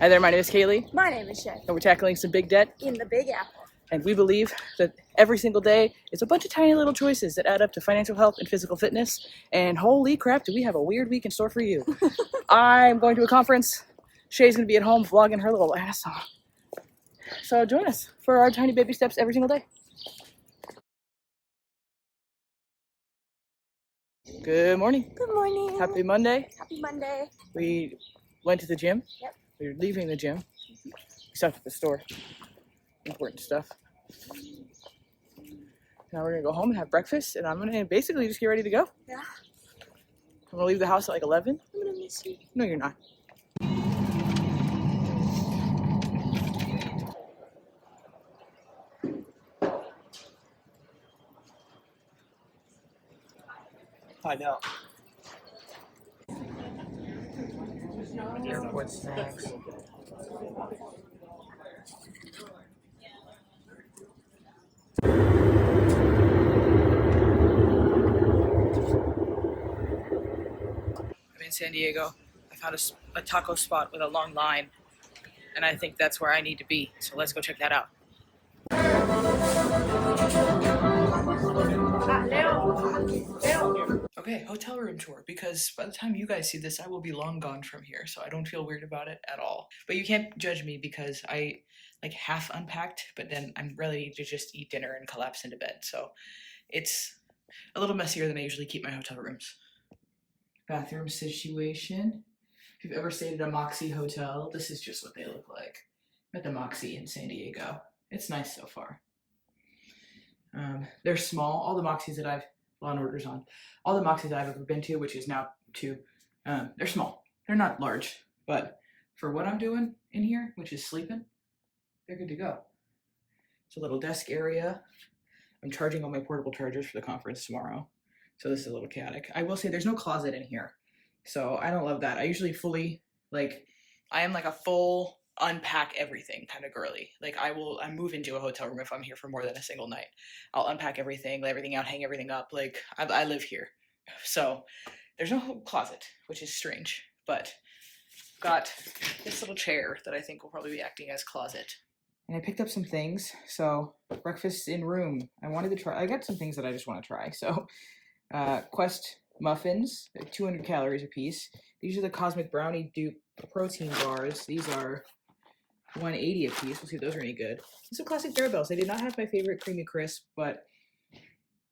Hi there, my name is Kaylee, My name is Shea. and we're tackling some big debt. In the Big Apple. And we believe that every single day is a bunch of tiny little choices that add up to financial health and physical fitness. And holy crap, do we have a weird week in store for you. I'm going to a conference. Shea's going to be at home vlogging her little ass off. So join us for our tiny baby steps every single day. Good morning. Good morning. Happy Monday. Happy Monday. We went to the gym. Yep. We were leaving the gym. We stopped at the store. Important stuff. Now we're gonna go home and have breakfast, and I'm gonna basically just get ready to go. Yeah. I'm gonna leave the house at like 11. I'm gonna miss you. No, you're not. I know. Airport snacks. I'm in San Diego. I found a taco spot with a long line, and I think that's where I need to be. So let's go check that out. Okay, hotel room tour, because by the time you guys see this, I will be long gone from here, so I don't feel weird about it at all. But you can't judge me because I like half unpacked, but then I'm ready to just eat dinner and collapse into bed. So it's a little messier than I usually keep my hotel rooms. Bathroom situation. If you've ever stayed at a Moxie hotel, this is just what they look like. I'm at the Moxie in San Diego. It's nice so far. They're small. All the Moxies that I've Law and Order's on. All the Moxies I've ever been to, which is now 2, they're small. They're not large, but for what I'm doing in here, which is sleeping, they're good to go. It's a little desk area. I'm charging all my portable chargers for the conference tomorrow, so this is a little chaotic. I will say there's no closet in here, so I don't love that. I usually fully, I am like a full unpack everything kind of girly. I move into a hotel room if I'm here for more than a single night. I'll unpack everything, lay everything out, hang everything up. I live here. So there's no closet, which is strange, but I've got this little chair that I think will probably be acting as closet. And I picked up some things. So breakfast in room. I got some things that I just want to try. So Quest muffins, they're 200 calories a piece. These are the Cosmic Brownie Dupe protein bars. These are 180 a piece. We'll see if those are any good. These are classic Bearbells. I did not have my favorite creamy crisp, but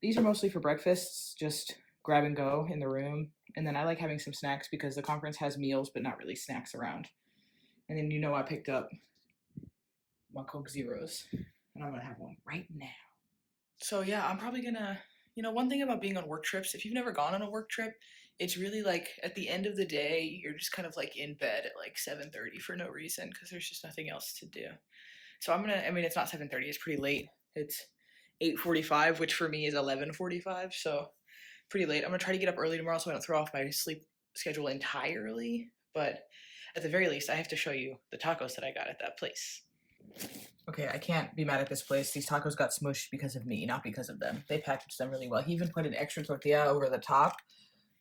these are mostly for breakfasts, just grab and go in the room. And then I like having some snacks because the conference has meals, but not really snacks around. And then I picked up my Coke Zeros, and I'm gonna have one right now. So yeah, I'm probably gonna, one thing about being on work trips, if you've never gone on a work trip, it's really at the end of the day, you're just kind of in bed at 7:30 for no reason because there's just nothing else to do. So it's not 7:30, it's pretty late. It's 8:45, which for me is 11:45, so pretty late. I'm gonna try to get up early tomorrow so I don't throw off my sleep schedule entirely, but at the very least, I have to show you the tacos that I got at that place. Okay, I can't be mad at this place. These tacos got smushed because of me, not because of them. They packaged them really well. He even put an extra tortilla over the top,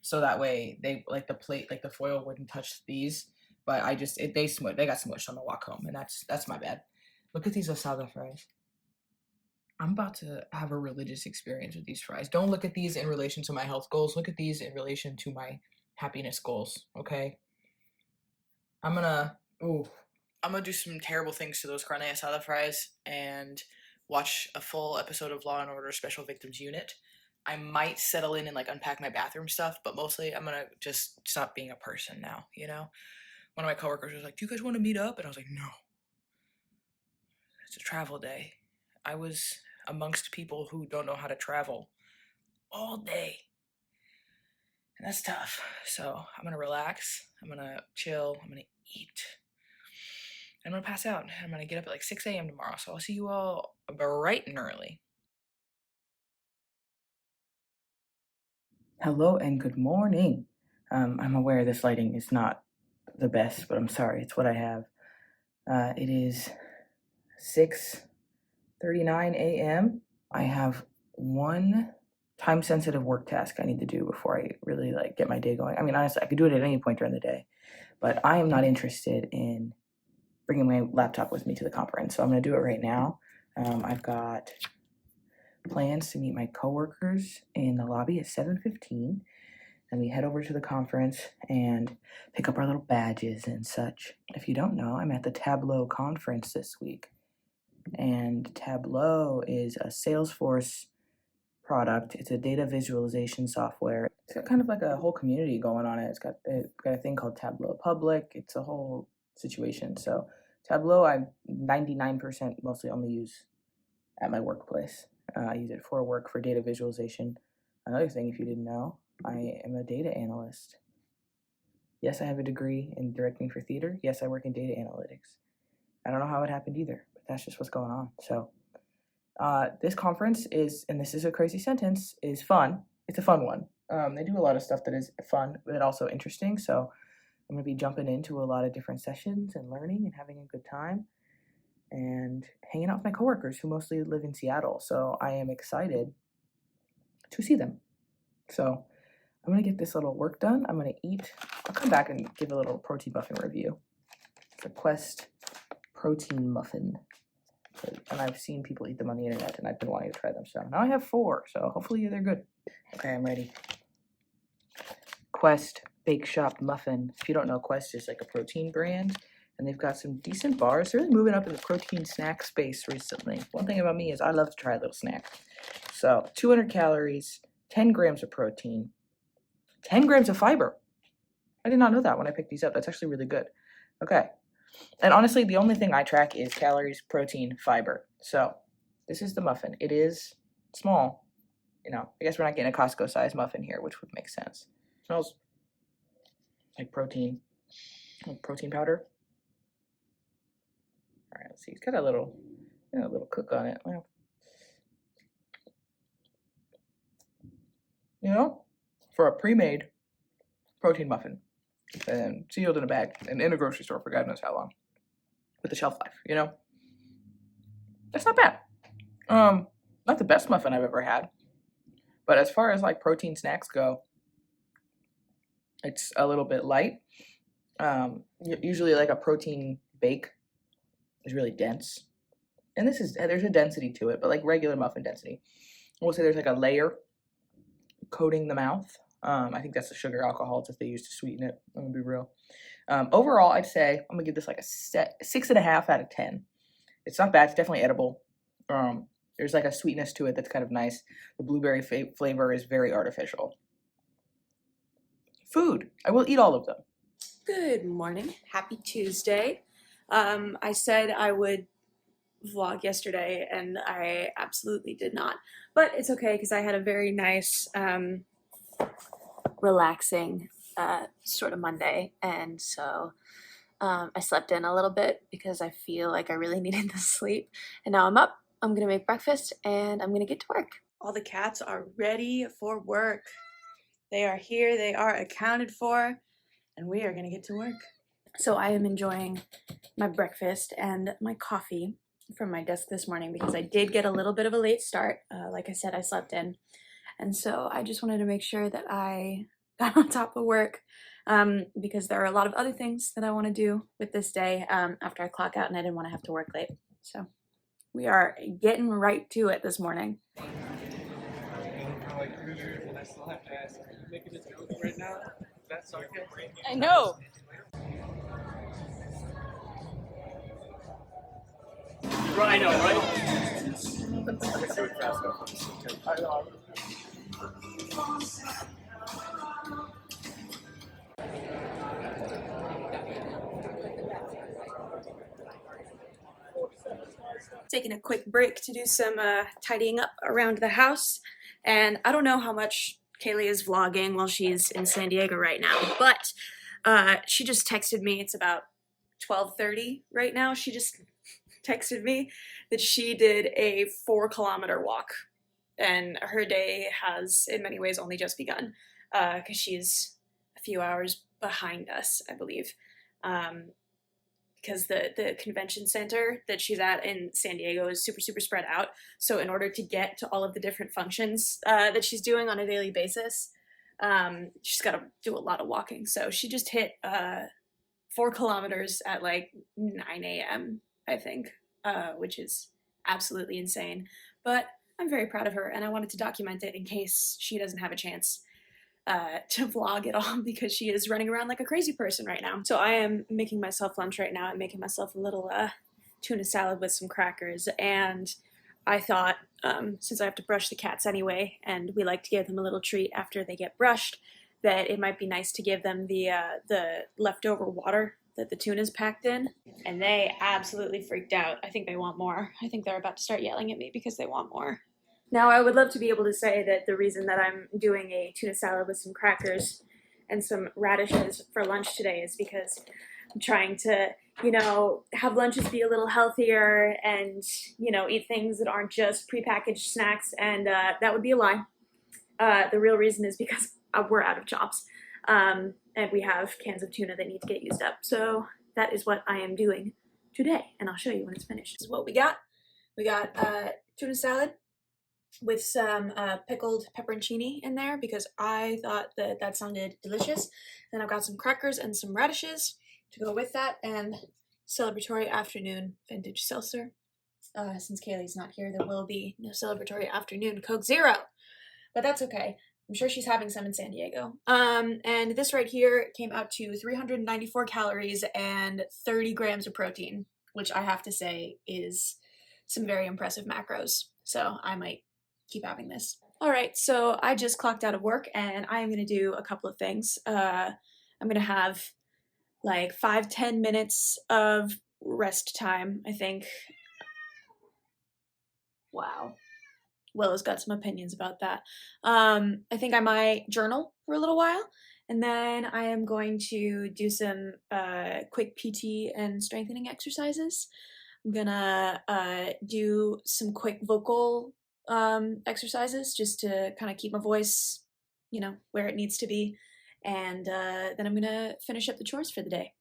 so that way they the plate, the foil wouldn't touch these. But they got smushed on the walk home, and that's my bad. Look at these asada fries. I'm about to have a religious experience with these fries. Don't look at these in relation to my health goals. Look at these in relation to my happiness goals, okay? I'm gonna do some terrible things to those carne asada fries and watch a full episode of Law and Order Special Victims Unit. I might settle in and unpack my bathroom stuff, but mostly I'm gonna just stop being a person now, One of my coworkers was like, "Do you guys want to meet up?" And I was like, "No. It's a travel day. I was amongst people who don't know how to travel all day. And that's tough. So I'm gonna relax, I'm gonna chill, I'm gonna eat. I'm gonna pass out. I'm gonna get up at 6 a.m. tomorrow, so I'll see you all bright and early. Hello and good morning. I'm aware this lighting is not the best, but I'm sorry, it's what I have. It is 6:39 a.m. I have one time-sensitive work task I need to do before I really get my day going. I mean, honestly, I could do it at any point during the day, but I am not interested in bringing my laptop with me to the conference. So I'm going to do it right now. I've got plans to meet my coworkers in the lobby at 7:15. And we head over to the conference and pick up our little badges and such. If you don't know, I'm at the Tableau Conference this week. And Tableau is a Salesforce product. It's a data visualization software. It's got kind of like a whole community going on it. It's got a thing called Tableau Public. It's a whole situation. So Tableau, I 99% mostly only use at my workplace. I use it for work for data visualization. Another thing, if you didn't know, I am a data analyst. Yes, I have a degree in directing for theater. Yes, I work in data analytics. I don't know how it happened either, but that's just what's going on. So this conference is, and this is a crazy sentence, is fun. It's a fun one. They do a lot of stuff that is fun, but also interesting. So I'm going to be jumping into a lot of different sessions and learning and having a good time and hanging out with my coworkers who mostly live in Seattle. So I am excited to see them. So I'm going to get this little work done. I'm going to eat. I'll come back and give a little protein muffin review. It's a Quest protein muffin. And I've seen people eat them on the internet, and I've been wanting to try them. So now I have 4, so hopefully they're good. Okay, I'm ready. Quest Bake Shop Muffin. If you don't know, Quest is like a protein brand, and they've got some decent bars. They're really moving up in the protein snack space recently. One thing about me is I love to try a little snack. So 200 calories, 10 grams of protein, 10 grams of fiber. I did not know that when I picked these up. That's actually really good. Okay. And honestly, the only thing I track is calories, protein, fiber. So this is the muffin. It is small. You know, I guess we're not getting a Costco size muffin here, which would make sense. It smells like protein powder. All right, let's see. It's got a little cook on it. Wow. You know, for a pre-made protein muffin and sealed in a bag and in a grocery store for God knows how long with the shelf life, you know, that's not bad. Not the best muffin I've ever had, but as far as like protein snacks go, it's a little bit light. Usually like a protein bake is really dense, and there's a density to it, but like regular muffin density, we'll say there's like a layer coating the mouth. I think that's the sugar alcohols that they use to sweeten it. I'm gonna be real. Overall, I'd say I'm gonna give this like a 6.5 out of 10. It's not bad. It's definitely edible. There's like a sweetness to it that's kind of nice. The blueberry flavor is very artificial. Food. I will eat all of them. Good morning. Happy Tuesday. I said I would vlog yesterday and I absolutely did not, but it's okay because I had a very nice relaxing sort of Monday, and so I slept in a little bit because I feel like I really needed the sleep, and now I'm up. I'm gonna make breakfast and I'm gonna get to work. All the cats are ready for work. They are here, they are accounted for, and we are gonna get to work. So I am enjoying my breakfast and my coffee from my desk this morning because I did get a little bit of a late start. Like I said, I slept in. And so I just wanted to make sure that I got on top of work because there are a lot of other things that I want to do with this day after I clock out, and I didn't want to have to work late. So we are getting right to it this morning. I know. I know, right? Taking a quick break to do some tidying up around the house, and I don't know how much Kaylee is vlogging while she's in San Diego right now, but she just texted me. It's about 12:30 right now. She just texted me that she did a 4-kilometer walk, and her day has in many ways only just begun because she's a few hours behind us, I believe. Because the convention center that she's at in San Diego is super spread out. So in order to get to all of the different functions that she's doing on a daily basis, she's got to do a lot of walking. So she just hit 4 kilometers at like 9 a.m., I think, which is absolutely insane. But I'm very proud of her, and I wanted to document it in case she doesn't have a chance to vlog it all, because she is running around like a crazy person right now. So I am making myself lunch right now. I'm making myself a little tuna salad with some crackers, and I thought, since I have to brush the cats anyway, and we like to give them a little treat after they get brushed, that it might be nice to give them the leftover water that the tuna's packed in. And they absolutely freaked out. I think they want more. I think they're about to start yelling at me because they want more. Now, I would love to be able to say that the reason that I'm doing a tuna salad with some crackers and some radishes for lunch today is because I'm trying to, you know, have lunches be a little healthier and, you know, eat things that aren't just prepackaged snacks, and that would be a lie. The real reason is because we're out of chops, and we have cans of tuna that need to get used up. So that is what I am doing today, and I'll show you when it's finished. This is what we got. We got tuna salad with some pickled pepperoncini in there because I thought that that sounded delicious. Then I've got some crackers and some radishes to go with that, and celebratory afternoon vintage seltzer. Since Kaylee's not here, there will be no celebratory afternoon Coke Zero, but that's okay. I'm sure she's having some in San Diego. And this right here came out to 394 calories and 30 grams of protein, which I have to say is some very impressive macros. So I might keep having this. All right, so I just clocked out of work and I am gonna do a couple of things. I'm gonna have like 5-10 minutes of rest time, I think. Wow. Willa's got some opinions about that. I think I might journal for a little while, and then I am going to do some quick PT and strengthening exercises. I'm gonna do some quick vocal exercises just to kind of keep my voice, you know, where it needs to be, and then I'm gonna finish up the chores for the day.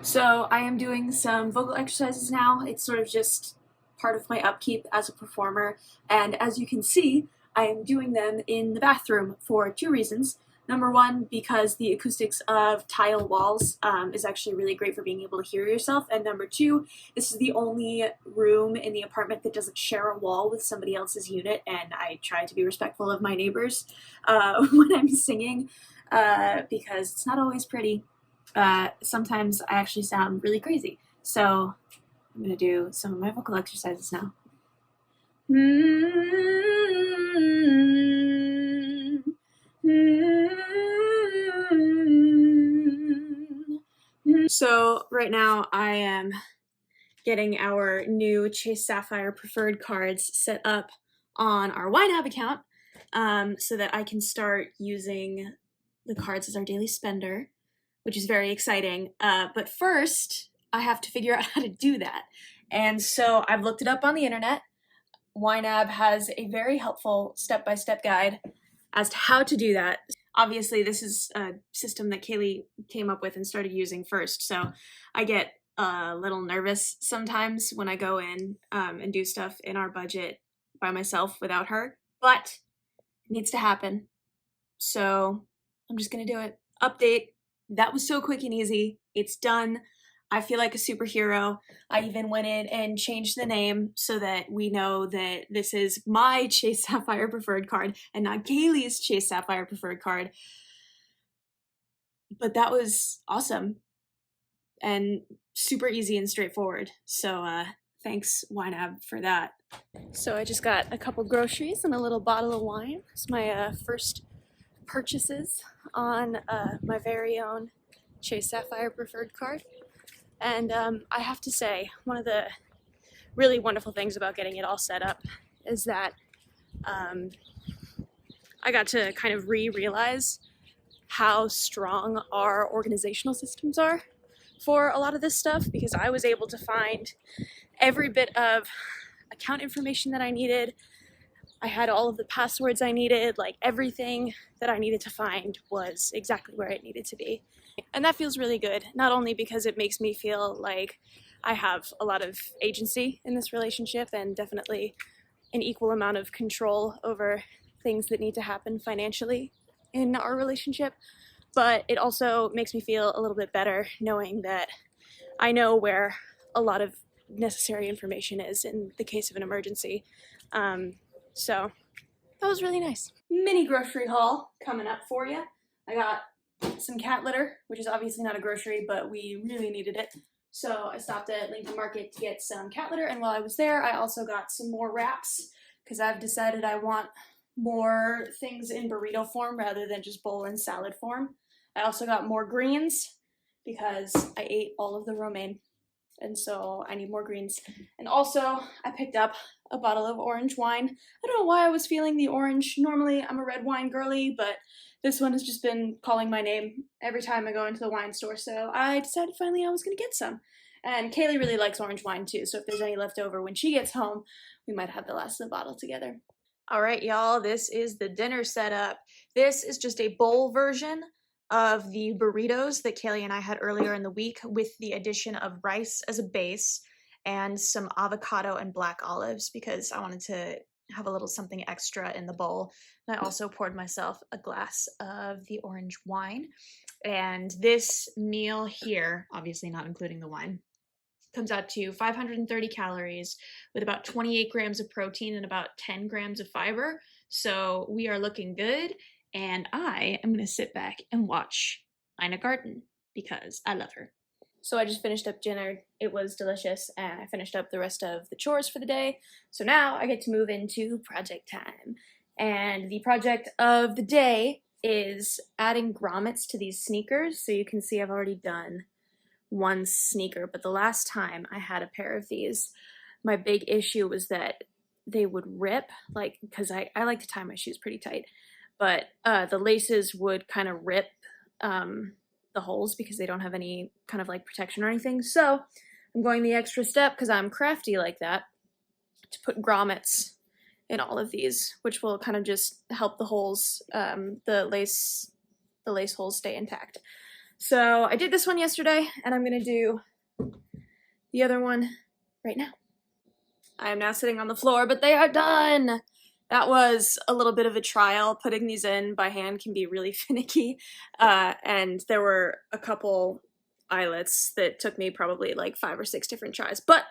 So I am doing some vocal exercises now. It's sort of just part of my upkeep as a performer, and as you can see, I am doing them in the bathroom for 2 reasons. Number one, because the acoustics of tile walls is actually really great for being able to hear yourself, and number 2, this is the only room in the apartment that doesn't share a wall with somebody else's unit, and I try to be respectful of my neighbors when I'm singing, because it's not always pretty. Sometimes I actually sound really crazy, so I'm going to do some of my vocal exercises now. So right now I am getting our new Chase Sapphire preferred cards set up on our YNAB account so that I can start using the cards as our daily spender, which is very exciting. But first, I have to figure out how to do that. And so I've looked it up on the internet. YNAB has a very helpful step-by-step guide as to how to do that. Obviously, this is a system that Kaylee came up with and started using first, so I get a little nervous sometimes when I go in and do stuff in our budget by myself without her, but it needs to happen. So I'm just gonna do it. Update. That was so quick and easy. It's done. I feel like a superhero. I even went in and changed the name so that we know that this is my Chase Sapphire preferred card and not Kaylee's Chase Sapphire preferred card. But that was awesome and super easy and straightforward. So thanks YNAB for that. So I just got a couple groceries and a little bottle of wine. It's my first purchases on my very own Chase Sapphire preferred card. And I have to say, one of the really wonderful things about getting it all set up is that I got to kind of realize how strong our organizational systems are for a lot of this stuff, because I was able to find every bit of account information that I needed. I had all of the passwords I needed, like everything that I needed to find was exactly where it needed to be. And that feels really good, not only because it makes me feel like I have a lot of agency in this relationship and definitely an equal amount of control over things that need to happen financially in our relationship, but it also makes me feel a little bit better knowing that I know where a lot of necessary information is in the case of an emergency. So that was really nice. Mini grocery haul coming up for you. I got some cat litter, which is obviously not a grocery, but we really needed it. So I stopped at Lincoln Market to get some cat litter, and while I was there, I also got some more wraps because I've decided I want more things in burrito form rather than just bowl and salad form. I also got more greens because I ate all of the romaine, and so I need more greens. And also, I picked up a bottle of orange wine. I don't know why I was feeling the orange. Normally, I'm a red wine girly, but this one has just been calling my name every time I go into the wine store, so I decided finally I was going to get some. And Kaylee really likes orange wine too, so if there's any left over when she gets home, we might have the last of the bottle together. All right, y'all, this is the dinner setup. This is just a bowl version of the burritos that Kaylee and I had earlier in the week with the addition of rice as a base and some avocado and black olives because I wanted to have a little something extra in the bowl. And I also poured myself a glass of the orange wine. And this meal here, obviously not including the wine, comes out to 530 calories with about 28 grams of protein and about 10 grams of fiber. So we are looking good. And I am going to sit back and watch Ina Garten because I love her. So I just finished up dinner. It was delicious, and I finished up the rest of the chores for the day. So now I get to move into project time. And the project of the day is adding grommets to these sneakers. So you can see I've already done one sneaker, but the last time I had a pair of these, my big issue was that they would rip, like, because I like to tie my shoes pretty tight, but the laces would kind of rip the holes because they don't have any kind of like protection or anything. So I'm going the extra step because I'm crafty like that to put grommets in all of these, which will kind of just help the holes, the lace holes stay intact. So I did this one yesterday, and I'm gonna do the other one right now. I am now sitting on the floor, but they are done. That was a little bit of a trial. Putting these in by hand can be really finicky, and there were a couple eyelets that took me probably like 5 or 6 different tries, but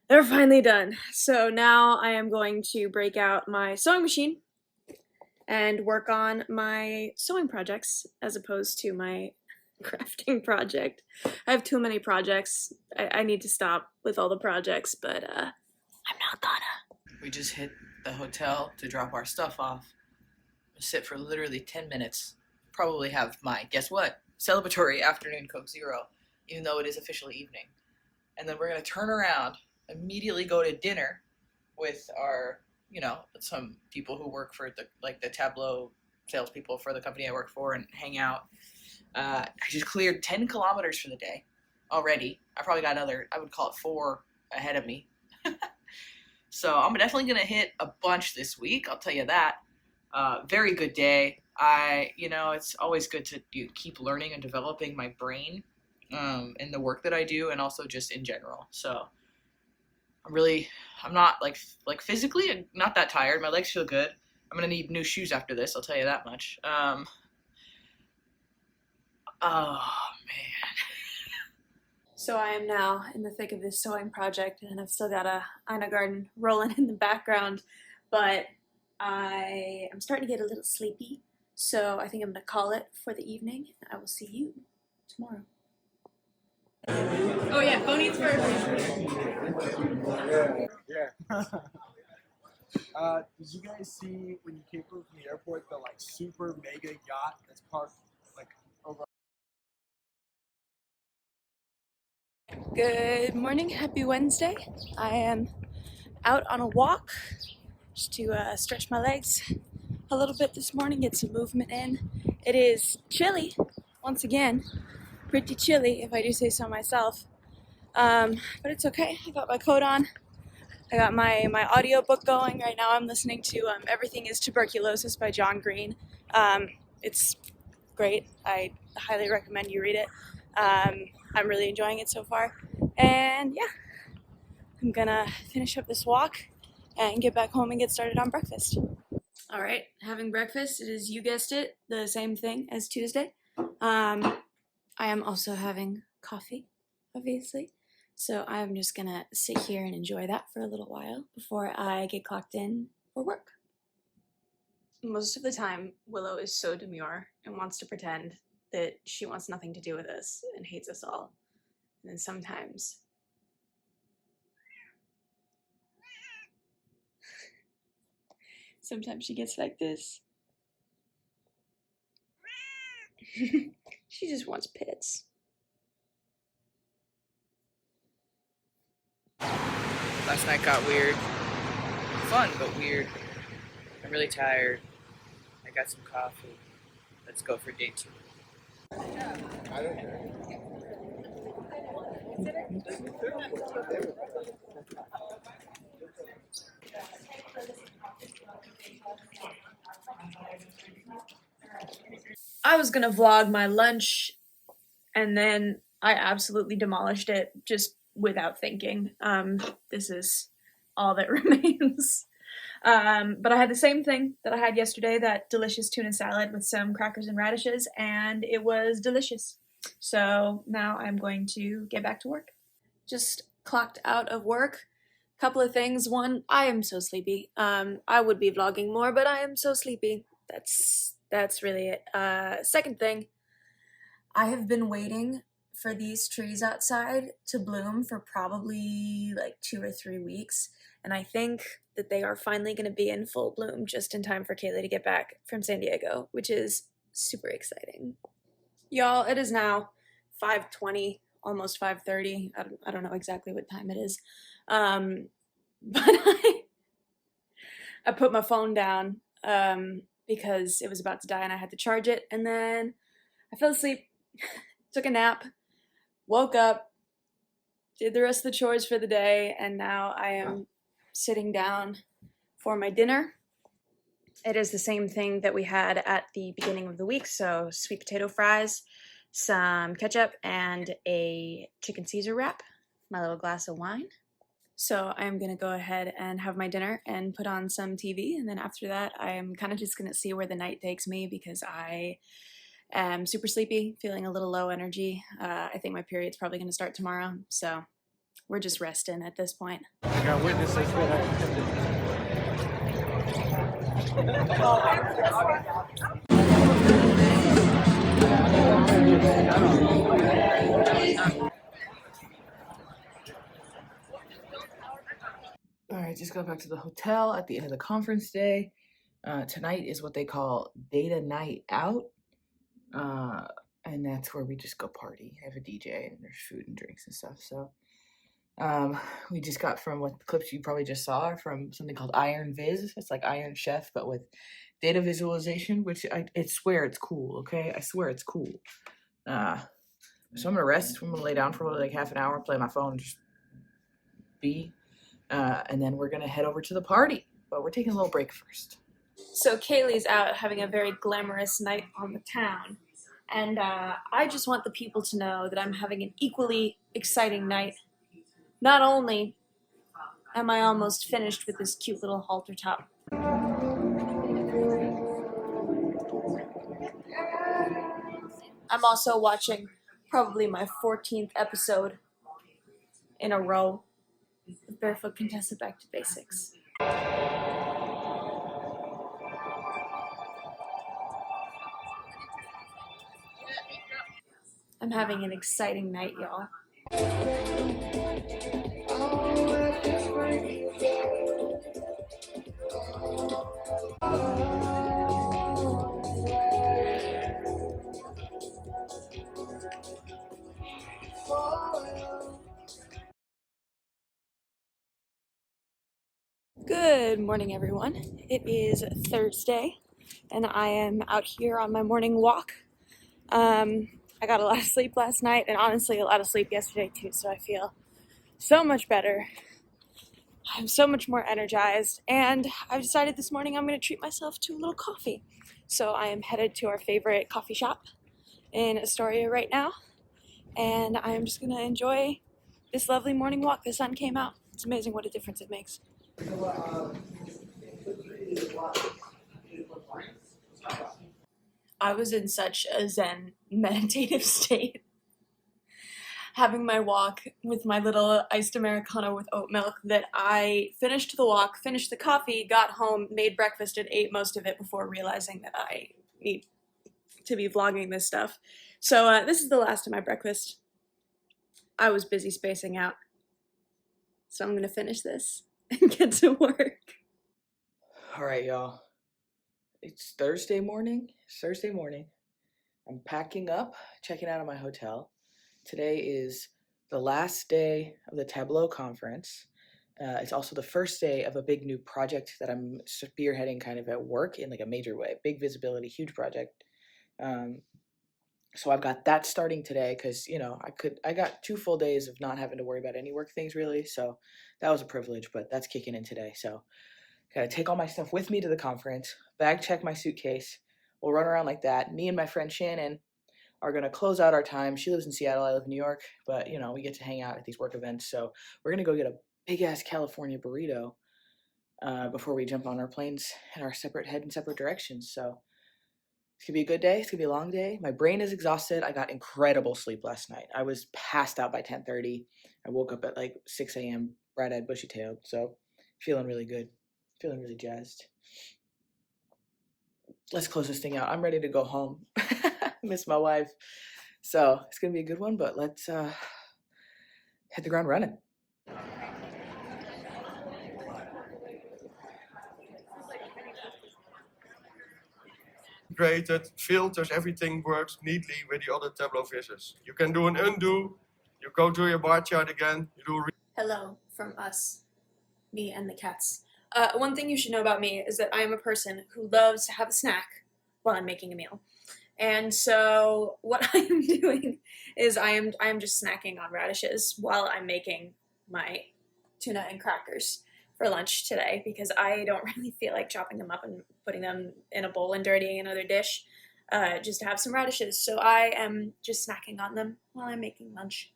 they're finally done. So now I am going to break out my sewing machine and work on my sewing projects as opposed to my crafting project. I have too many projects. I need to stop with all the projects, but I'm not gonna. We just hit the hotel to drop our stuff off. Sit for literally 10 minutes. Probably have my, guess what? Celebratory afternoon Coke Zero, even though it is officially evening. And then we're gonna turn around, immediately go to dinner with our, some people who work for the Tableau salespeople for the company I work for and hang out. I just cleared 10 kilometers for the day already. I probably got another, I would call it 4 ahead of me. So I'm definitely going to hit a bunch this week. I'll tell you that. Very good day. It's always good to keep learning and developing my brain in the work that I do and also just in general. So I'm not like physically not that tired. My legs feel good. I'm going to need new shoes after this. I'll tell you that much. Oh, man. So I am now in the thick of this sewing project, and I've still got a Ina Garten rolling in the background, but I am starting to get a little sleepy, so I think I'm going to call it for the evening. I will see you tomorrow. Oh yeah, phone eats first. Yeah. Did you guys see when you came through from the airport the super mega yacht that's parked over? Good morning, happy Wednesday. I am out on a walk just to stretch my legs a little bit this morning, get some movement in. It is chilly, once again, pretty chilly if I do say so myself, but it's okay. I got my coat on. I got my audiobook going. Right now I'm listening to Everything is Tuberculosis by John Green. It's great. I highly recommend you read it. I'm really enjoying it so far. And yeah, I'm gonna finish up this walk and get back home and get started on breakfast. All right, having breakfast. It is, you guessed it, the same thing as Tuesday. I am also having coffee, obviously. So I'm just gonna sit here and enjoy that for a little while before I get clocked in for work. Most of the time, Willow is so demure and wants to pretend that she wants nothing to do with us and hates us all. And then sometimes she gets like this. She just wants pets. Last night got weird. Fun, but weird. I'm really tired. I got some coffee. Let's go for day 2. I was gonna vlog my lunch, and then I absolutely demolished it just without thinking. This is all that remains. But I had the same thing that I had yesterday, that delicious tuna salad with some crackers and radishes, and it was delicious. So now I'm going to get back to work. Just clocked out of work. Couple of things. One, I am so sleepy. I would be vlogging more, but I am so sleepy. That's really it. Second thing, I have been waiting for these trees outside to bloom for probably like 2 or 3 weeks, and I think that they are finally going to be in full bloom just in time for Kaylee to get back from San Diego, which is super exciting. Y'all, it is now 5:20, almost 5:30. I don't know exactly what time it is. But I put my phone down because it was about to die and I had to charge it, and then I fell asleep, took a nap, woke up, did the rest of the chores for the day, and now I am sitting down for my dinner. It is the same thing that we had at the beginning of the week, so sweet potato fries, some ketchup, and a chicken Caesar wrap, my little glass of wine. So I'm gonna go ahead and have my dinner and put on some TV, and then after that I'm kind of just gonna see where the night takes me because I am super sleepy, feeling a little low energy. I think my period's probably gonna start tomorrow, so we're just resting at this point. I got witnesses for that. Alright, just got back to the hotel at the end of the conference day. Tonight is what they call data night out. And that's where we just go party, have a DJ, and there's food and drinks and stuff. So we just got from what the clips you probably just saw from something called Iron Viz. It's like Iron Chef, but with data visualization, which I swear it's cool, okay? I swear it's cool. So I'm gonna rest. I'm gonna lay down for like half an hour, play my phone, just be. And then we're gonna head over to the party, but we're taking a little break first. So Kaylee's out having a very glamorous night on the town, and I just want the people to know that I'm having an equally exciting night. Not only am I almost finished with this cute little halter top, I'm also watching probably my 14th episode in a row of Barefoot Contessa Back to Basics. I'm having an exciting night, y'all. Good morning, everyone. It is Thursday, and I am out here on my morning walk. I got a lot of sleep last night, and honestly a lot of sleep yesterday too, so I feel so much better. I'm so much more energized, and I've decided this morning I'm going to treat myself to a little coffee. So I am headed to our favorite coffee shop in Astoria right now, and I'm just going to enjoy this lovely morning walk. The sun came out. It's amazing what a difference it makes. I was in such a zen meditative state. Having my walk with my little iced Americano with oat milk that I finished the walk, finished the coffee, got home, made breakfast, and ate most of it before realizing that I need to be vlogging this stuff. So this is the last of my breakfast. I was busy spacing out. So I'm gonna finish this and get to work. All right, y'all. It's Thursday morning. I'm packing up, checking out of my hotel. Today is the last day of the Tableau Conference. It's also the first day of a big new project that I'm spearheading kind of at work in like a major way. Big visibility, huge project. So I've got that starting today because, you know, I got 2 full days of not having to worry about any work things really. So that was a privilege, but that's kicking in today. So gotta take all my stuff with me to the conference, bag check my suitcase. We'll run around like that. Me and my friend Shannon are gonna close out our time. She lives in Seattle, I live in New York, but you know, we get to hang out at these work events. So we're gonna go get a big ass California burrito before we jump on our planes and head in separate directions. So it's gonna be a good day. It's gonna be a long day. My brain is exhausted. I got incredible sleep last night. I was passed out by 10:30. I woke up at like 6 a.m. bright-eyed, bushy-tailed. So feeling really good. Feeling really jazzed. Let's close this thing out. I'm ready to go home. Miss my wife. So it's gonna be a good one, but let's hit the ground running. Integrated, filters, everything works neatly with the other Tableau visors. You can do an undo, you go to your bar chart again, you do Hello from us, me and the cats. One thing you should know about me is that I am a person who loves to have a snack while I'm making a meal. And so what I am doing is I am just snacking on radishes while I'm making my tuna and crackers for lunch today because I don't really feel like chopping them up and putting them in a bowl and dirtying another dish just to have some radishes. So I am just snacking on them while I'm making lunch.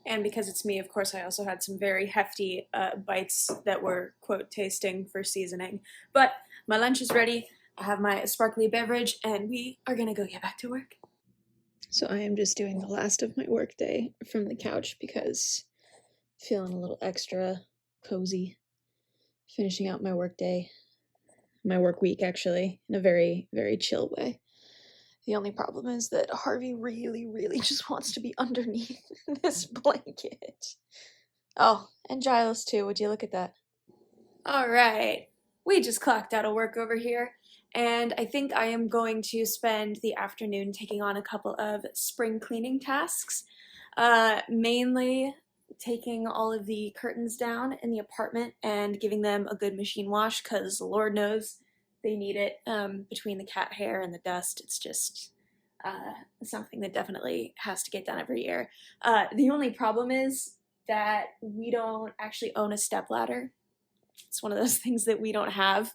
And because it's me, of course, I also had some very hefty bites that were, quote, tasting for seasoning. But my lunch is ready. I have my sparkly beverage, and we are going to go get back to work. So I am just doing the last of my work day from the couch because I'm feeling a little extra cozy. Finishing out my work day, my work week, actually, in a very, very chill way. The only problem is that Harvey really, really just wants to be underneath this blanket. Oh, and Giles too, would you look at that? Alright, we just clocked out of work over here, and I think I am going to spend the afternoon taking on a couple of spring cleaning tasks. Mainly taking all of the curtains down in the apartment and giving them a good machine wash, because Lord knows they need it. Between the cat hair and the dust, it's just something that definitely has to get done every year. The only problem is that we don't actually own a stepladder. It's one of those things that we don't have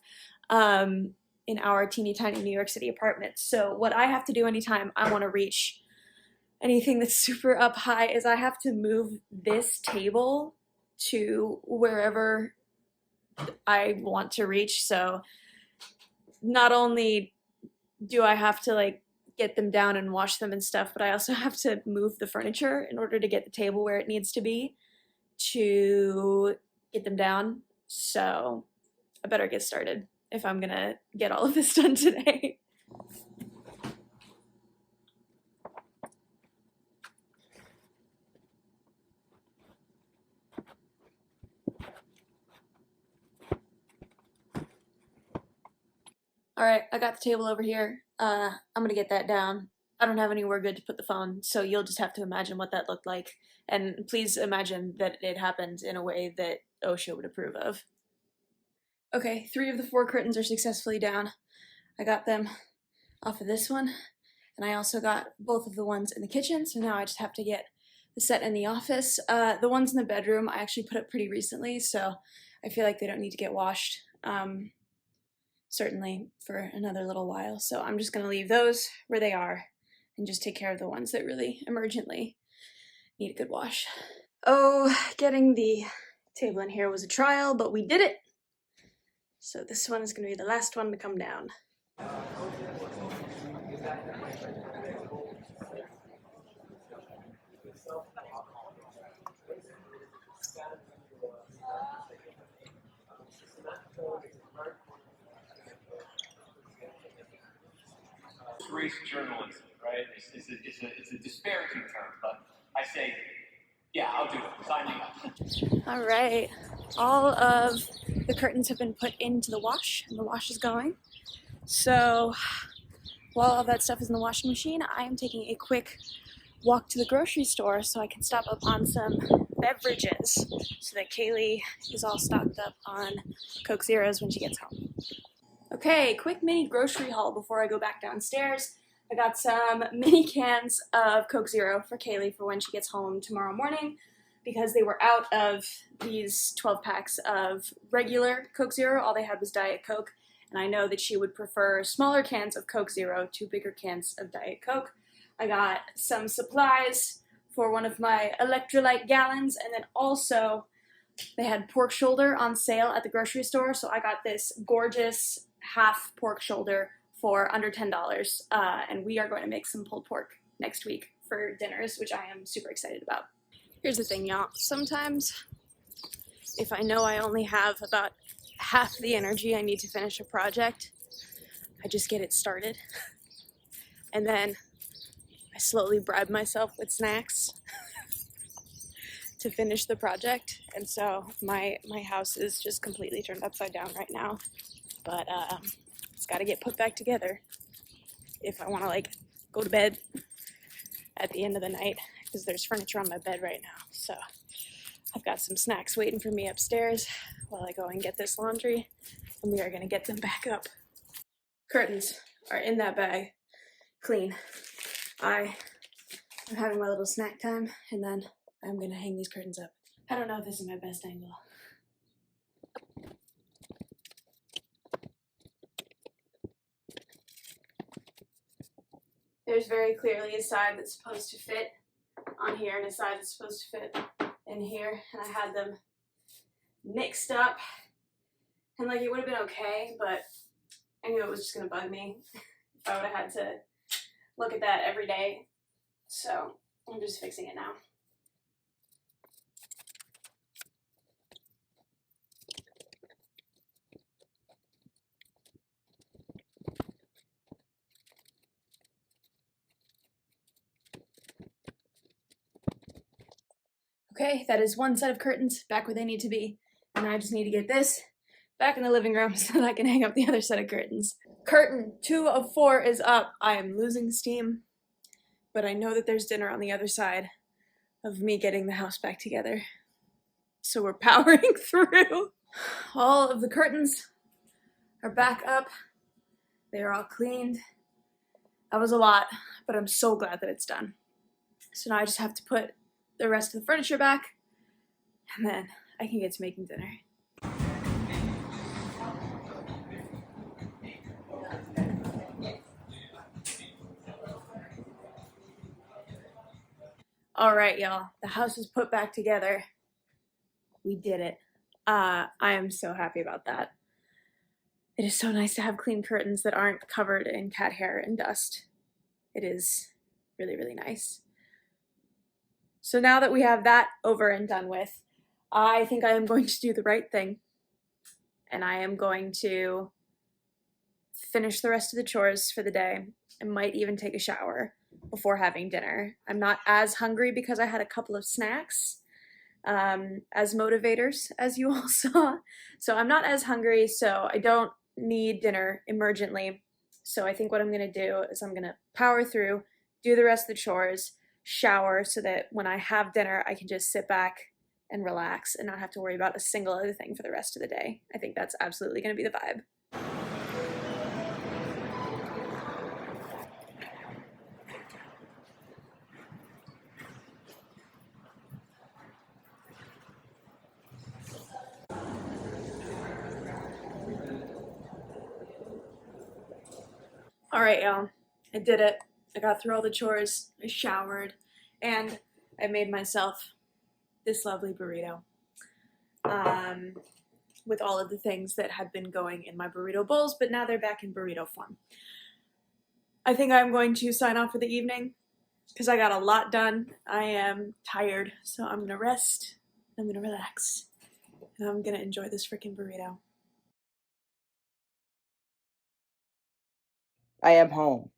in our teeny tiny New York City apartment. So what I have to do anytime I want to reach anything that's super up high is I have to move this table to wherever I want to reach. So not only do I have to like get them down and wash them and stuff, but I also have to move the furniture in order to get the table where it needs to be to get them down. So I better get started if I'm gonna get all of this done today. All right, I got the table over here. I'm gonna get that down. I don't have anywhere good to put the phone, so you'll just have to imagine what that looked like. And please imagine that it happened in a way that OSHA would approve of. Okay, 3 of the 4 curtains are successfully down. I got them off of this one, and I also got both of the ones in the kitchen, so now I just have to get the set in the office. The ones in the bedroom I actually put up pretty recently, so I feel like they don't need to get washed. Certainly for another little while. So I'm just going to leave those where they are and just take care of the ones that really emergently need a good wash. Oh, getting the table in here was a trial, but we did it. So this one is going to be the last one to come down. proofread journalism, right? It's a disparaging term, but I say, yeah, I'll do it. Sign me up. All right, all of the curtains have been put into the wash, and the wash is going. So while all that stuff is in the washing machine, I am taking a quick walk to the grocery store so I can stop up on some beverages so that Kaylee is all stocked up on Coke Zeros when she gets home. Okay, quick mini grocery haul before I go back downstairs. I got some mini cans of Coke Zero for Kaylee for when she gets home tomorrow morning because they were out of these 12 packs of regular Coke Zero. All they had was Diet Coke, and I know that she would prefer smaller cans of Coke Zero to bigger cans of Diet Coke. I got some supplies for one of my electrolyte gallons, and then also they had pork shoulder on sale at the grocery store, so I got this gorgeous half pork shoulder for under $10, and we are going to make some pulled pork next week for dinners, which I am super excited about. Here's the thing, y'all. Sometimes if I know I only have about half the energy I need to finish a project, I just get it started, and then I slowly bribe myself with snacks to finish the project, and so my house is just completely turned upside down right now, but it's got to get put back together if I want to like go to bed at the end of the night, because there's furniture on my bed right now. So I've got some snacks waiting for me upstairs while I go and get this laundry, and we are going to get them back up. Curtains are in that bag, clean. I am having my little snack time, and then I'm going to hang these curtains up. I don't know if this is my best angle. There's very clearly a side that's supposed to fit on here and a side that's supposed to fit in here, and I had them mixed up, and like it would have been okay, but I knew it was just going to bug me if I would have had to look at that every day, so I'm just fixing it now. Okay, that is one set of curtains back where they need to be, and I just need to get this back in the living room so that I can hang up the other set of curtains. Curtain 2 of 4 is up. I am losing steam, but I know that there's dinner on the other side of me getting the house back together. So we're powering through. All of the curtains are back up. They are all cleaned. That was a lot, but I'm so glad that it's done. So now I just have to put the rest of the furniture back, and then I can get to making dinner. All right, y'all, the house is put back together. We did it. I am so happy about that. It is so nice to have clean curtains that aren't covered in cat hair and dust. It is really, really nice. So now that we have that over and done with, I think I am going to do the right thing, and I am going to finish the rest of the chores for the day and might even take a shower before having dinner. I'm not as hungry because I had a couple of snacks as motivators, as you all saw. So I'm not as hungry, so I don't need dinner emergently. So I think what I'm going to do is I'm going to power through, do the rest of the chores, shower, so that when I have dinner, I can just sit back and relax and not have to worry about a single other thing for the rest of the day. I think that's absolutely going to be the vibe. All right, y'all, I did it. I got through all the chores, I showered, and I made myself this lovely burrito with all of the things that had been going in my burrito bowls, but now they're back in burrito form. I think I'm going to sign off for the evening because I got a lot done. I am tired, so I'm gonna rest, I'm gonna relax, and I'm gonna enjoy this freaking burrito. I am home.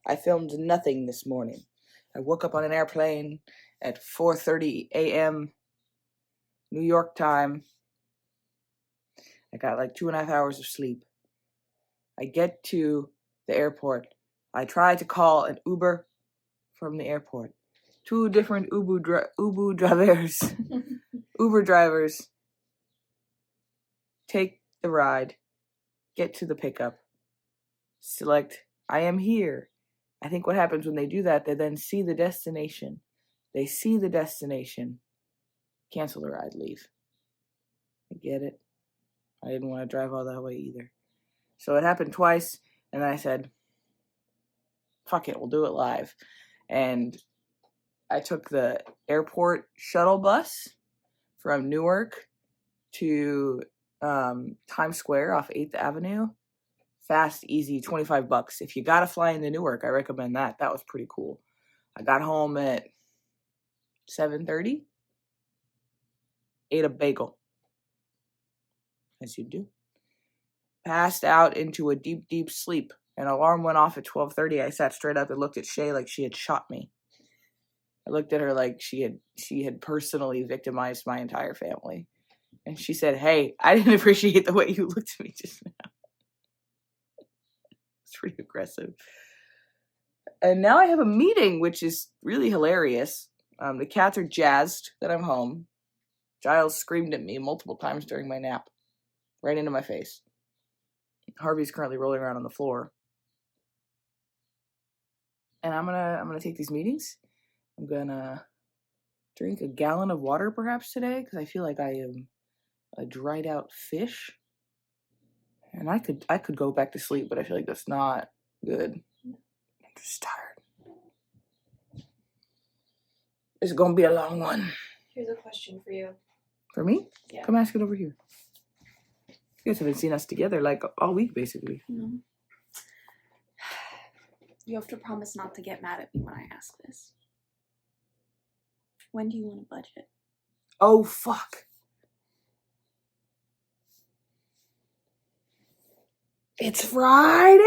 I filmed nothing this morning. I woke up on an airplane at 4:30 a.m. New York time. I got like 2.5 hours of sleep. I get to the airport. I try to call an Uber from the airport. 2 different Uber drivers take the ride, get to the pickup, select I am here. I think what happens when they do that, they then see the destination. They see the destination, cancel the ride, leave. I get it. I didn't want to drive all that way either. So it happened twice, and I said, fuck it, we'll do it live. And I took the airport shuttle bus from Newark to Times Square off 8th Avenue. Fast, easy, $25. If you gotta fly into Newark, I recommend that. That was pretty cool. I got home at 7:30. Ate a bagel. As you do. Passed out into a deep, deep sleep. An alarm went off at 12:30. I sat straight up and looked at Shea like she had shot me. I looked at her like she had personally victimized my entire family. And she said, hey, I didn't appreciate the way you looked at me just now. It's pretty aggressive. And now I have a meeting, which is really hilarious. The cats are jazzed that I'm home. Giles screamed at me multiple times during my nap. Right into my face. Harvey's currently rolling around on the floor. And I'm gonna take these meetings. I'm gonna drink a gallon of water perhaps today, because I feel like I am a dried out fish. And I could go back to sleep, but I feel like that's not good. I'm just tired. It's gonna be a long one. Here's a question for you. For me? Yeah. Come ask it over here. You guys haven't seen us together like all week, basically. No. You have to promise not to get mad at me when I ask this. When do you want a budget? Oh, fuck. It's Friday.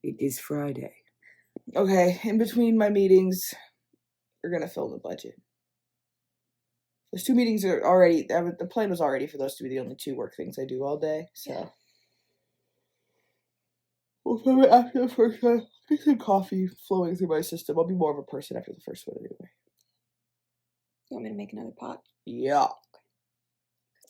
It is Friday. Okay, in between my meetings, we're going to film the budget. Those 2 meetings are already, the plan was already for those to be the only 2 work things I do all day, so. Yeah. We'll film it after the first one. Get some coffee flowing through my system. I'll be more of a person after the first one anyway. You want me to make another pot? Yeah.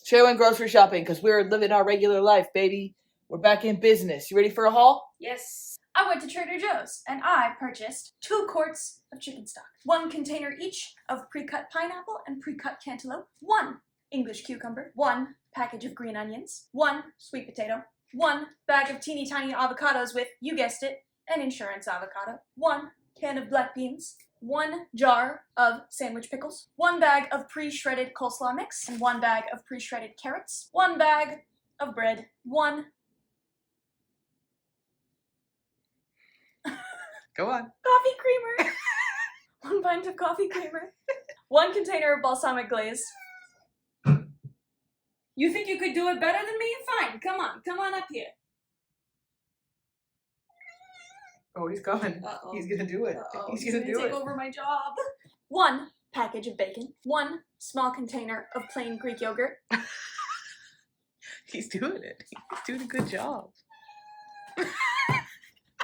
Shea went grocery shopping because we're living our regular life, baby. We're back in business. You ready for a haul? Yes. I went to Trader Joe's and I purchased 2 quarts of chicken stock, 1 container each of pre-cut pineapple and pre-cut cantaloupe, 1 English cucumber, 1 package of green onions, 1 sweet potato, 1 bag of teeny tiny avocados with, you guessed it, an insurance avocado, 1 can of black beans, 1 jar of sandwich pickles, 1 bag of pre-shredded coleslaw mix, and 1 bag of pre-shredded carrots, 1 bag of bread, 1 Go on. coffee creamer, 1 pint of coffee creamer, 1 container of balsamic glaze. You think you could do it better than me? Fine, come on up here. Oh, he's coming. Uh-oh. He's gonna do it. Uh-oh, He's gonna do take it. over my job. 1 package of bacon, 1 small container of plain Greek yogurt, He's doing it. He's doing a good job.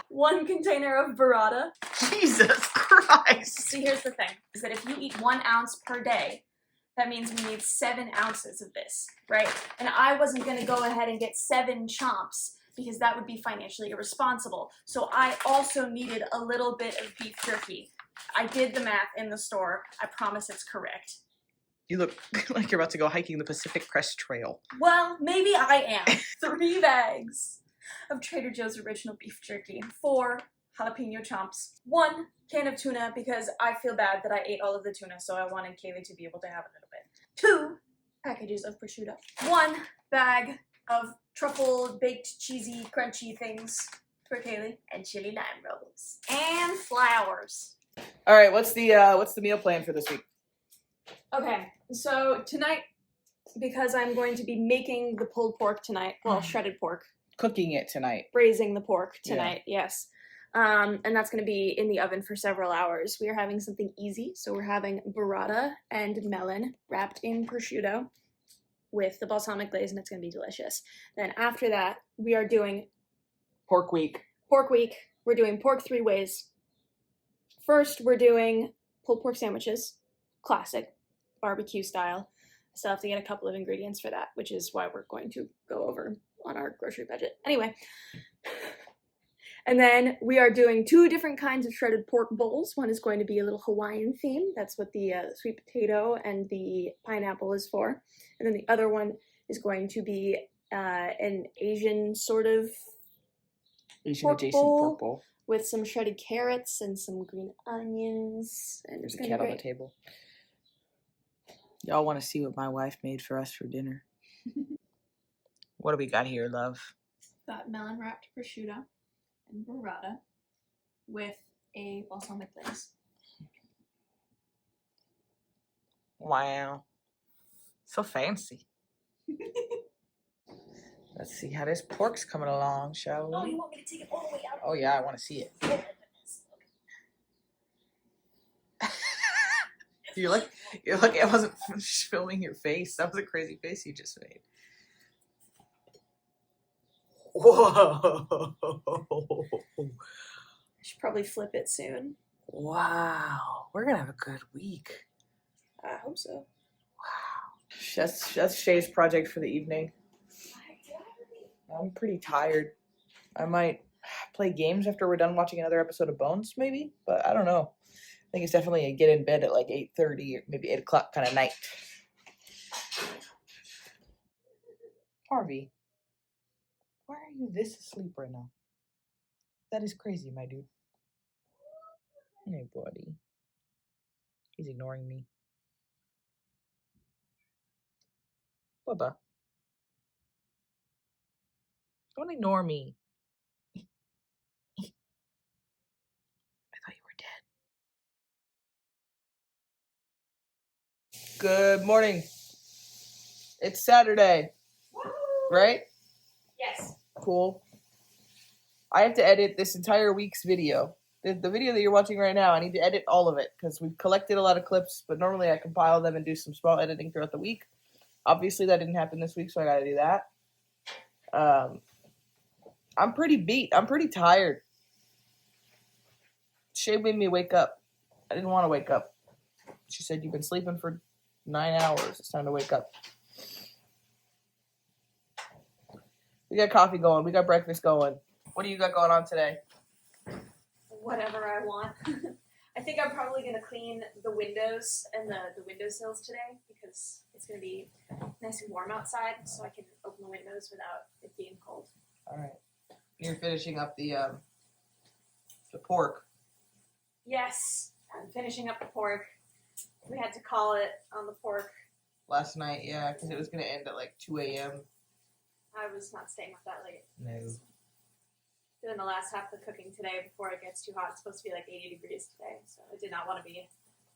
1 container of burrata. Jesus Christ. See, here's the thing, is that if you eat 1 ounce per day, that means we need 7 ounces of this, right? And I wasn't gonna go ahead and get 7 chomps because that would be financially irresponsible. So I also needed a little bit of beef jerky. I did the math in the store. I promise it's correct. You look like you're about to go hiking the Pacific Crest Trail. Well, maybe I am. 3 bags of Trader Joe's original beef jerky, 4 jalapeno chomps, 1 can of tuna because I feel bad that I ate all of the tuna, so I wanted Kaylee to be able to have a little bit. 2 packages of prosciutto, 1 bag of truffle baked cheesy crunchy things for Kaylee, and chili lime rolls, and flowers. All right, what's the meal plan for this week? Okay, so tonight, because I'm going to be making the pulled pork tonight, well, shredded pork, cooking it tonight. braising the pork Yeah. tonight. Yes. And that's going to be in the oven for several hours. We are having something easy. So we're having burrata and melon wrapped in prosciutto with the balsamic glaze, and it's going to be delicious. Then after that, we are doing Pork week. pork week. We're doing pork 3 ways. First, we're doing pulled pork sandwiches, classic, barbecue style. I still have to get a couple of ingredients for that, which is why we're going to go over on our grocery budget. Anyway. And then we are doing 2 different kinds of shredded pork bowls. One is going to be a little Hawaiian theme. That's what the sweet potato and the pineapple is for. And then the other one is going to be an Asian sort of Asian pork adjacent bowl pork bowl. with some shredded carrots and some green onions. And There's it's a going to cat be on the great. table. Y'all want to see what my wife made for us for dinner? What do we got here, love? Got melon wrapped prosciutto and burrata with a balsamic glaze. Wow. So fancy. Let's see how this pork's coming along, shall we? Oh, you want me to take it all the way out? Oh yeah, I want to see it. Oh, my goodness. You're lucky I wasn't filming your face. That was a crazy face you just made. Whoa. I should probably flip it soon. Wow. We're gonna have a good week. I hope so. That's Shay's project for the evening. I'm pretty tired. I might play games after we're done watching another episode of Bones, maybe, but I don't know. I think it's definitely a get in bed at like 8:30 or maybe 8 o'clock kind of night. Harvey, why are you this asleep right now? That is crazy, my dude. Hey, buddy. He's ignoring me. Bubba. Don't ignore me. I thought you were dead. Good morning. It's Saturday, right? Yes. Cool. I have to edit this entire week's video. The video that you're watching right now, I need to edit all of it because we've collected a lot of clips, but normally I compile them and do some small editing throughout the week. Obviously, that didn't happen this week, so I gotta do that. I'm pretty beat. I'm pretty tired. Shea made me wake up. I didn't want to wake up. She said, "You've been sleeping for 9 hours. It's time to wake up." We got coffee going. We got breakfast going. What do you got going on today? Whatever I want. I think I'm probably going to clean the windows and the windowsills today because it's going to be nice and warm outside so I can open the windows without it being cold. All right. You're finishing up the pork. Yes, I'm finishing up the pork. We had to call it on the pork. Last night, yeah, because it was going to end at like 2 a.m. I was not staying up that late. No. Doing the last half of the cooking today before it gets too hot. It's supposed to be like 80 degrees today, so I did not want to be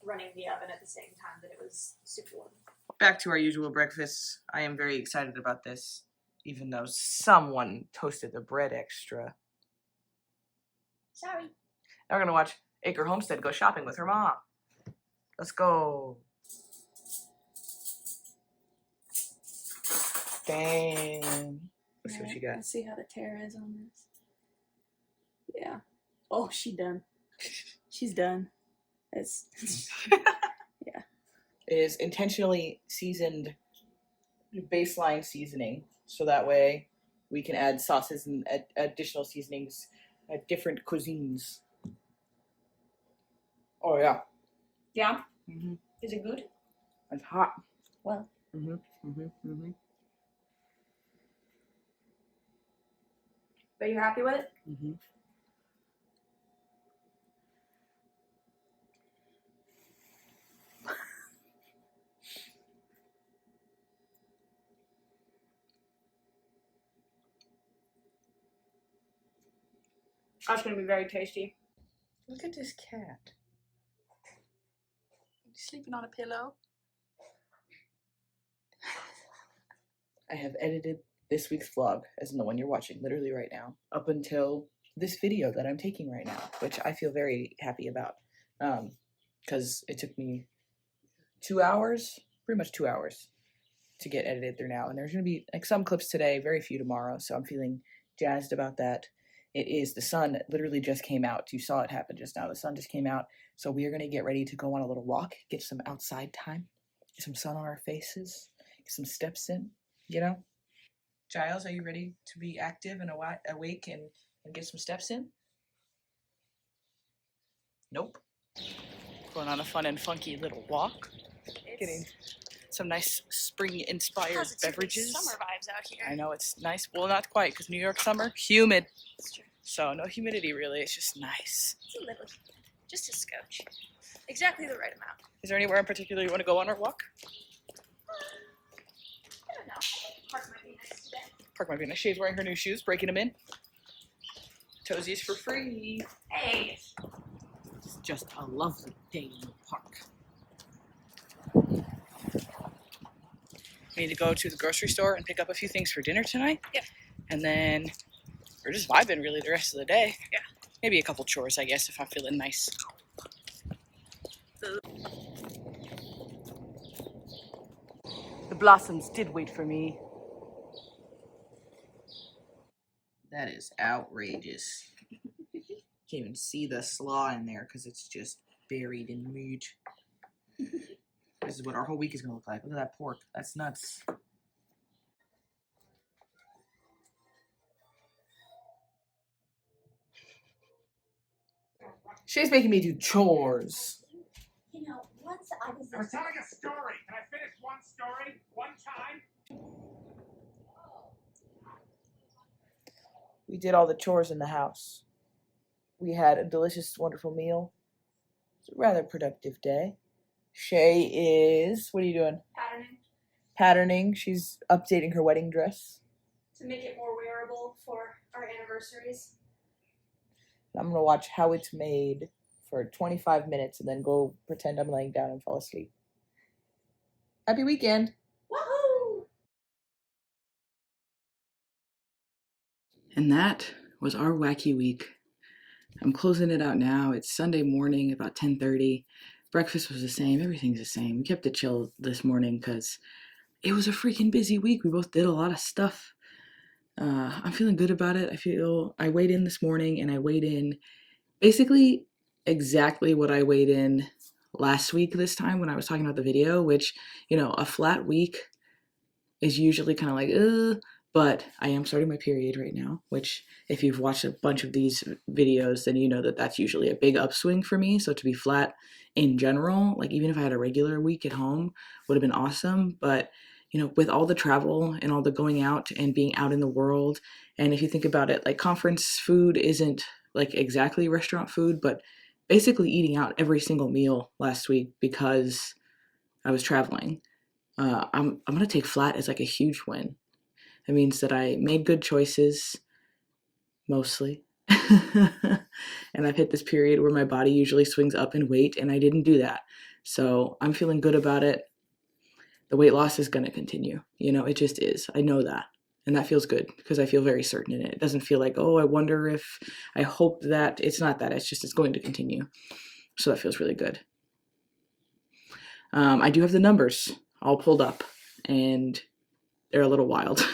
running the oven at the same time that it was super warm. Back to our usual breakfast. I am very excited about this, even though someone toasted the bread extra. Sorry. Now we're going to watch Acre Homestead go shopping with her mom. Let's go. Dang. Let's see what she got. Let's see how the tear is on this. Yeah. Oh, she done. She's done. It's yeah. It is intentionally seasoned baseline seasoning, so that way we can add sauces and additional seasonings at different cuisines. Oh yeah. Yeah. Mm-hmm. Is it good? It's hot. Well. Mm-hmm. Mm-hmm. Mm-hmm. But you're happy with it? Mm-hmm. That's gonna be very tasty. Look at this cat. Sleeping on a pillow. I have edited this week's vlog, as in the one you're watching literally right now, up until this video that I'm taking right now, which I feel very happy about, because it took me 2 hours, pretty much 2 hours, to get edited through now. And there's going to be like some clips today, very few tomorrow, so I'm feeling jazzed about that. It is, the sun literally just came out. You saw it happen just now. The sun just came out. So we are going to get ready to go on a little walk, get some outside time, get some sun on our faces, get some steps in, you know? Giles, are you ready to be active and awake and get some steps in? Nope. Going on a fun and funky little walk. Getting some nice spring-inspired beverages. Summer vibes out here. I know, it's nice. Well, not quite, because New York summer, humid. It's true. So no humidity really, it's just nice. It's a little, just a scotch. Exactly the right amount. Is there anywhere in particular you want to go on our walk? I don't know. Park might be nice today. Park might be nice. She's wearing her new shoes, breaking them in. Toesies for free. Hey. It's just a lovely day in the park. We need to go to the grocery store and pick up a few things for dinner tonight. Yeah. And then we're just vibing really the rest of the day. Yeah. Maybe a couple chores, I guess, if I'm feeling nice. The blossoms did wait for me. That is outrageous. Can't even see the slaw in there because it's just buried in meat. This is what our whole week is going to look like. Look at that pork. That's nuts. She's making me do chores. You know, once I was I was telling a story. Can I finish one story one time? We did all the chores in the house. We had a delicious, wonderful meal. It's a rather productive day. Shea is, what are you doing? patterning Patterning. She's updating her wedding dress. to make it more wearable for our anniversaries. I'm going to watch how it's made for 25 minutes and then go pretend I'm laying down and fall asleep. Happy weekend. Woohoo! And that was our wacky week. I'm closing it out now. It's Sunday morning, about 10:30. Breakfast was the same. Everything's the same. We kept it chill this morning because it was a freaking busy week. We both did a lot of stuff. I'm feeling good about it. I weighed in this morning and I weighed in basically exactly what I weighed in last week this time when I was talking about the video, which, you know, a flat week is usually kind of like, ugh. But I am starting my period right now, which if you've watched a bunch of these videos, then you know that that's usually a big upswing for me. So to be flat in general, like even if I had a regular week at home, would have been awesome. But, you know, with all the travel and all the going out and being out in the world, and if you think about it, like conference food isn't like exactly restaurant food, but basically eating out every single meal last week because I was traveling. I'm going to take flat as like a huge win. It means that I made good choices, mostly. And I've hit this period where my body usually swings up in weight, and I didn't do that. So I'm feeling good about it. The weight loss is going to continue. You know, it just is. I know that. And that feels good because I feel very certain in it. It doesn't feel like, oh, I wonder if, I hope that. It's not that. It's just, it's going to continue. So that feels really good. I do have the numbers all pulled up, and they're a little wild.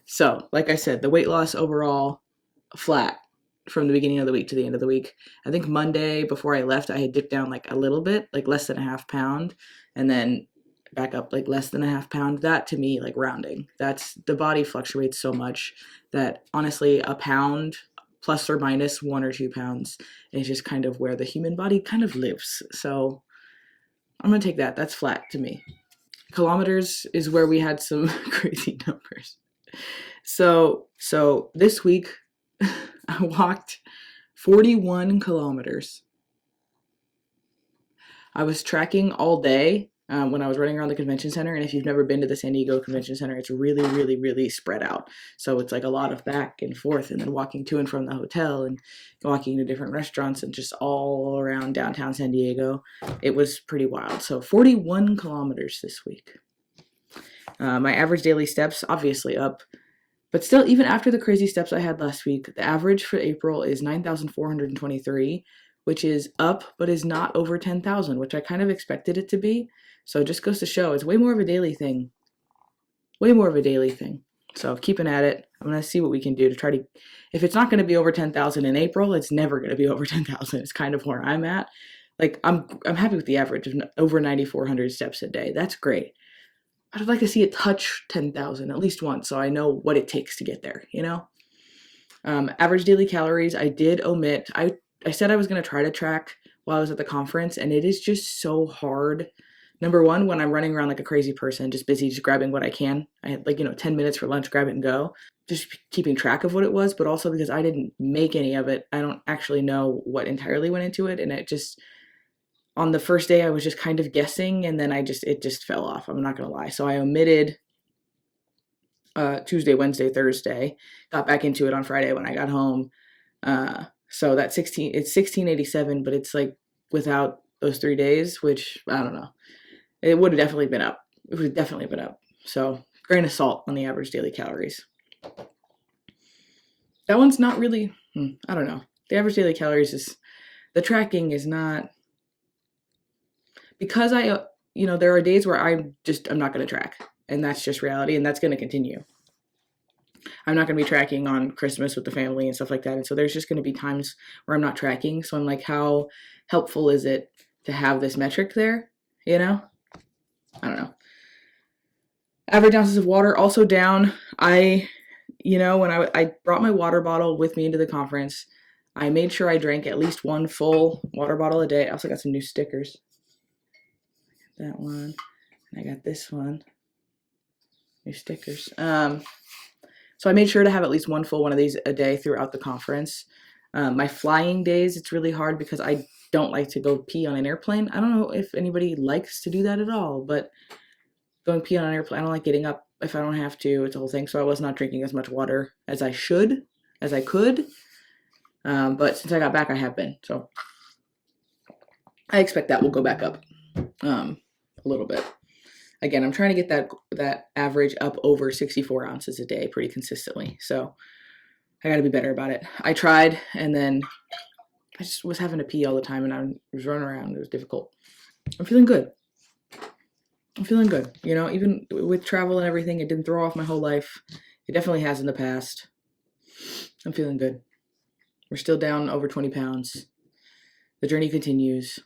So, like I said, the weight loss overall, flat from the beginning of the week to the end of the week. I think Monday, before I left, I had dipped down like a little bit, like less than a half pound, and then back up like less than a half pound. That to me, like rounding. That's, the body fluctuates so much that honestly, a pound plus or minus 1 or 2 pounds is just kind of where the human body kind of lives. So I'm going to take that. That's flat to me. Kilometers is where we had some crazy numbers. So this week I walked 41 kilometers. I was tracking all day when I was running around the convention center. And if you've never been to the San Diego Convention Center, it's really, really, really spread out. So it's like a lot of back and forth and then walking to and from the hotel and walking to different restaurants and just all around downtown San Diego. It was pretty wild. So 41 kilometers this week. My average daily steps, obviously up. But still, even after the crazy steps I had last week, the average for April is 9,423, which is up, but is not over 10,000, which I kind of expected it to be. So it just goes to show it's way more of a daily thing. Way more of a daily thing. So keeping at it. I'm going to see what we can do to try to, if it's not going to be over 10,000 in April, it's never going to be over 10,000. It's kind of where I'm at. Like, I'm happy with the average of over 9,400 steps a day. That's great. I'd like to see it touch 10,000 at least once, so I know what it takes to get there, you know? Average daily calories, I did omit. I said I was going to try to track while I was at the conference, and it is just so hard. Number one, when I'm running around like a crazy person, just busy, just grabbing what I can. I had 10 minutes for lunch, grab it and go. Just keeping track of what it was, but also because I didn't make any of it, I don't actually know what entirely went into it, and it just... On the first day, I was just kind of guessing, and then it just fell off. I'm not going to lie. So I omitted Tuesday, Wednesday, Thursday, got back into it on Friday when I got home. So it's 1687, but it's like without those 3 days, which I don't know. It would have definitely been up. It would have definitely been up. So grain of salt on the average daily calories. That one's not really, I don't know. The average daily calories the tracking is not, because there are days where I'm not going to track, and that's just reality, and that's going to continue. I'm not going to be tracking on Christmas with the family and stuff like that, and so there's just going to be times where I'm not tracking, so I'm like, how helpful is it to have this metric there, you know? I don't know. Average ounces of water also down. When I brought my water bottle with me into the conference, I made sure I drank at least one full water bottle a day. I also got some new stickers. That one, and I got this one, new stickers. So I made sure to have at least one full one of these a day throughout the conference. My flying days, it's really hard because I don't like to go pee on an airplane. I don't know if anybody likes to do that at all, but going pee on an airplane, I don't like getting up if I don't have to. It's a whole thing. So I was not drinking as much water as I could. But since I got back, I have been. So I expect that will go back up. A little bit. Again, I'm trying to get that average up over 64 ounces a day pretty consistently. So I got to be better about it. I tried, and then I just was having to pee all the time, and I was running around. It was difficult. I'm feeling good. Even with travel and everything, it didn't throw off my whole life. It definitely has in the past. I'm feeling good. We're still down over 20 pounds. The journey continues.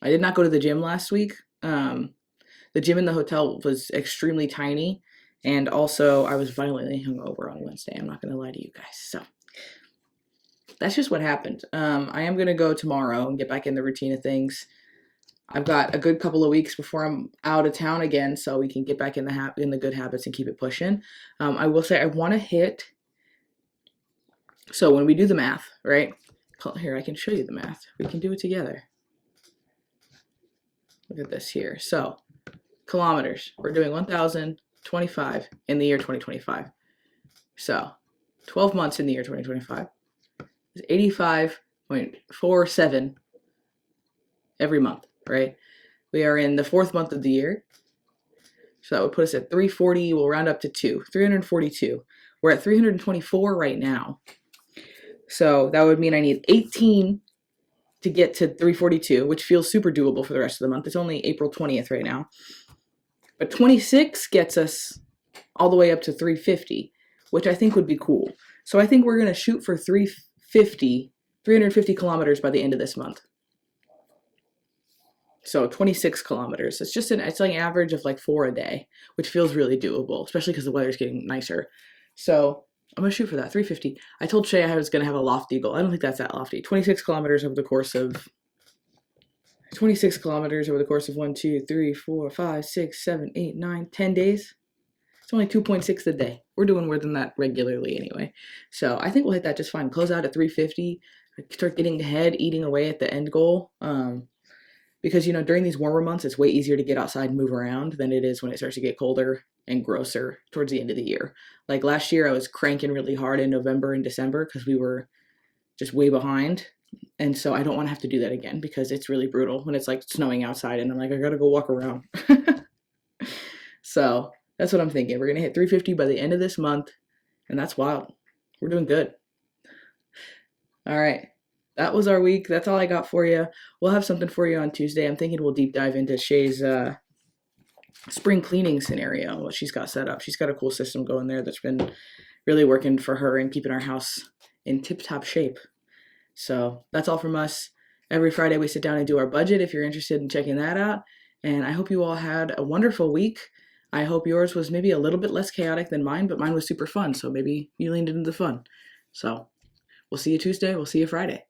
I did not go to the gym last week. The gym in the hotel was extremely tiny, and also I was violently hungover on Wednesday. I'm not going to lie to you guys. So that's just what happened. I am going to go tomorrow and get back in the routine of things. I've got a good couple of weeks before I'm out of town again, so we can get back in the good habits and keep it pushing. I will say I want to hit. So when we do the math, right? Here, I can show you the math. We can do it together. Look at this here. So kilometers. We're doing 1,025 in the year 2025. So 12 months in the year 2025 is 85.47 every month, right? We are in the 4th month of the year. So that would put us at 340. We'll round up to 342. We're at 324 right now. So that would mean I need 18 to get to 342, which feels super doable for the rest of the month. It's only April 20th right now. But 26 gets us all the way up to 350, which I think would be cool. So I think we're going to shoot for 350 kilometers by the end of this month. So 26 kilometers. It's like an average of like 4 a day, which feels really doable, especially because the weather's getting nicer. So I'm going to shoot for that, 350. I told Shea I was going to have a lofty goal. I don't think that's that lofty. 26 kilometers over the course of 1, 2, 3, 4, 5, 6, 7, 8, 9, 10 days. It's only 2.6 a day. We're doing more than that regularly anyway. So I think we'll hit that just fine. Close out at 350. Start getting ahead, eating away at the end goal. Because, during these warmer months, it's way easier to get outside and move around than it is when it starts to get colder and grosser towards the end of the year. Like last year, I was cranking really hard in November and December because we were just way behind. And so I don't want to have to do that again because it's really brutal when it's like snowing outside and I'm like, I gotta go walk around. So That's what I'm thinking. We're going to hit 350 by the end of this month, and that's wild. We're doing good. All right. That was our week. That's all I got for you. We'll have something for you on Tuesday. I'm thinking we'll deep dive into Shea's spring cleaning scenario, what she's got set up. She's got a cool system going there that's been really working for her and keeping our house in tip-top shape. So that's all from us. Every Friday we sit down and do our budget if you're interested in checking that out. And I hope you all had a wonderful week. I hope yours was maybe a little bit less chaotic than mine, but mine was super fun. So maybe you leaned into the fun. So we'll see you Tuesday. We'll see you Friday.